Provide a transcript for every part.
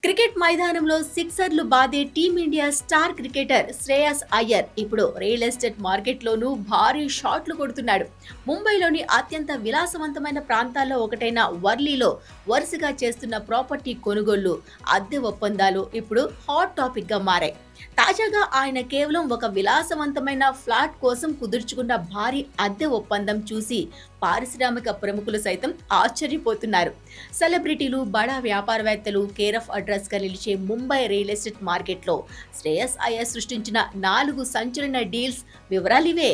Cricket మైదానంలో సిక్సర్లు బాదే team India star cricketer Shreyas Iyer ఇప్పుడు రియల్ ఎస్టేట్ మార్కెట్లోనూ భారీ షాట్లు కొడుతున్నాడు. ముంబైలోని అత్యంత విలాసవంతమైన ప్రాంతాల్లో ఒకటైన వర్లీలో వరుసగా చేస్తున్న ప్రాపర్టీ కొనుగోళ్లు, అద్దె ఒప్పందాలు ఇప్పుడు హాట్ టాపిక్ గా మారాయి. తాజాగా ఆయన కేవలం ఒక విలాసవంతమైన ఫ్లాట్ కోసం కుదుర్చుకున్న భారీ అద్దె ఒప్పందం చూసి పారిశ్రామిక ప్రముఖులు సైతం ఆశ్చర్యపోతున్నారు. సెలబ్రిటీలు, బడా వ్యాపారవేత్తలు కేర్ ఆఫ్ అడ్రస్ గా నిలిచే ముంబై రియల్ ఎస్టేట్ మార్కెట్లో శ్రేయస్ అయ్యర్ సృష్టించిన 4 సంచలన డీల్స్ వివరాలివే.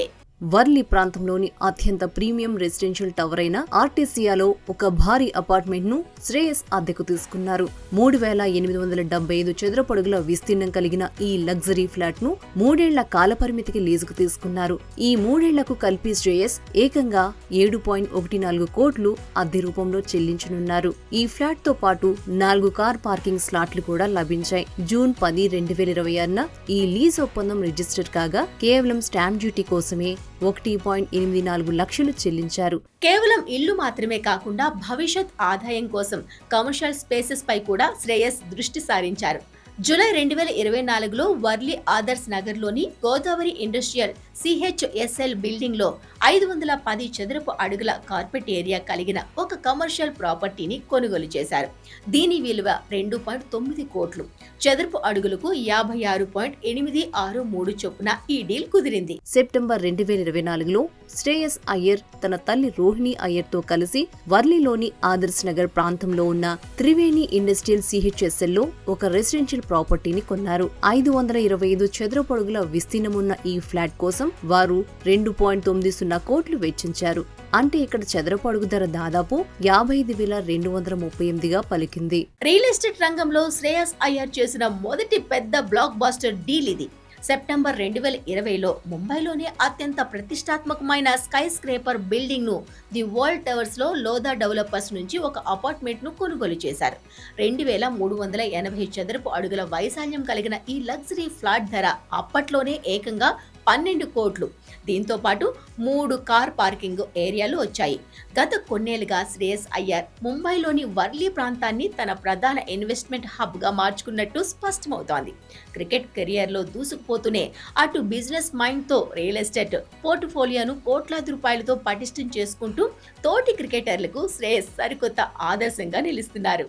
వర్లీ ప్రాంతంలోని అత్యంత ప్రీమియం రెసిడెన్షియల్ టవర్ అయిన ఆర్టీసియాలో ఒక భారీ అపార్ట్మెంట్ ను శ్రేయస్ అద్దెకు తీసుకున్నారు. 3,875 చదరపడుగుల విస్తీర్ణం కలిగిన ఈ లగ్జరీ ఫ్లాట్ ను 3 ఏళ్ల కాలపరిమితికి లీజుకు తీసుకున్నారు. ఈ 3 ఏళ్లకు కలిపి శ్రేయస్ ఏకంగా 7.14 కోట్లు అద్దె రూపంలో చెల్లించనున్నారు. ఈ ఫ్లాట్ తో పాటు 4 కార్ పార్కింగ్ స్లాట్లు కూడా లభించాయి. జూన్ 10, 2026న ఈ లీజ్ ఒప్పందం రిజిస్టర్ కాగా కేవలం స్టాంప్ డ్యూటీ కోసమే 1.84 లక్షలు చెల్లించారు. కేవలం ఇల్లు మాత్రమే కాకుండా భవిష్యత్ ఆదాయం కోసం కమర్షియల్ స్పేసెస్ పై కూడా శ్రేయస్ దృష్టి సారించారు. జూలై 2024లో వర్లీ ఆదర్శ్ నగర్లోని గోదావరి ఇండస్ట్రియల్ CHSL బిల్డింగ్ లో 510 చదరపు అడుగుల కార్పెట్ ఏరియా కలిగిన ఒక కమర్షియల్ ప్రాపర్టీని కొనుగోలు చేశారు. దీని విలువ 2.9 కోట్లు. చదరపు అడుగులకు 56.863 చొప్పున ఈ డీల్ కుదిరింది. సెప్టెంబర్ 2024లో శ్రేయస్ అయ్యర్ తన తల్లి రోహిణి అయ్యర్ తో కలిసి వర్లీలోని ఆదర్శ్ నగర్ ప్రాంతంలో ఉన్న త్రివేణి ఇండస్ట్రియల్ CHSL లో ఒక రెసిడెన్షియల్ ప్రాపర్టీని కొన్నారు. 525 చదరపు అడుగుల విస్తీర్ణమున్న ఈ ఫ్లాట్ కోసం వారు 2.90 కోట్లు వెచ్చించారు. అంటే ఇక్కడ చదరపు అడుగు ధర దాదాపు 55,238గా పలికింది. రియల్ ఎస్టేట్ రంగంలో శ్రేయస్ అయ్యర్ చేసిన మొదటి పెద్ద బ్లాక్ బాస్టర్ డీల్ ఇది. సెప్టెంబర్ 2020లో ముంబైలోని అత్యంత ప్రతిష్టాత్మకమైన స్కై స్క్రేపర్ బిల్డింగ్ ను ది వరల్డ్ టవర్స్ లో లోదా డెవలపర్స్ నుంచి ఒక అపార్ట్మెంట్ ను కొనుగోలు చేశారు. 2,380 చదరపు అడుగుల వైశాల్యం కలిగిన ఈ లగ్జరీ ఫ్లాట్ ధర అప్పట్లోనే ఏకంగా 12 కోట్లు. దీంతో పాటు 3 కార్ పార్కింగ్ ఏరియాలు వచ్చాయి. గత కొన్నేళ్లుగా శ్రేయస్ అయ్యర్ ముంబైలోని వర్లీ ప్రాంతాన్ని తన ప్రధాన ఇన్వెస్ట్మెంట్ హబ్ గా మార్చుకున్నట్టు స్పష్టమవుతోంది. క్రికెట్ కెరియర్ లో దూసుకుపోతూనే అటు బిజినెస్ మైండ్ తో రియల్ ఎస్టేట్ పోర్ట్ఫోలియోను కోట్లాది రూపాయలతో పటిష్టం చేసుకుంటూ తోటి క్రికెటర్లకు శ్రేయస్ సరికొత్త ఆదర్శంగా నిలుస్తున్నారు.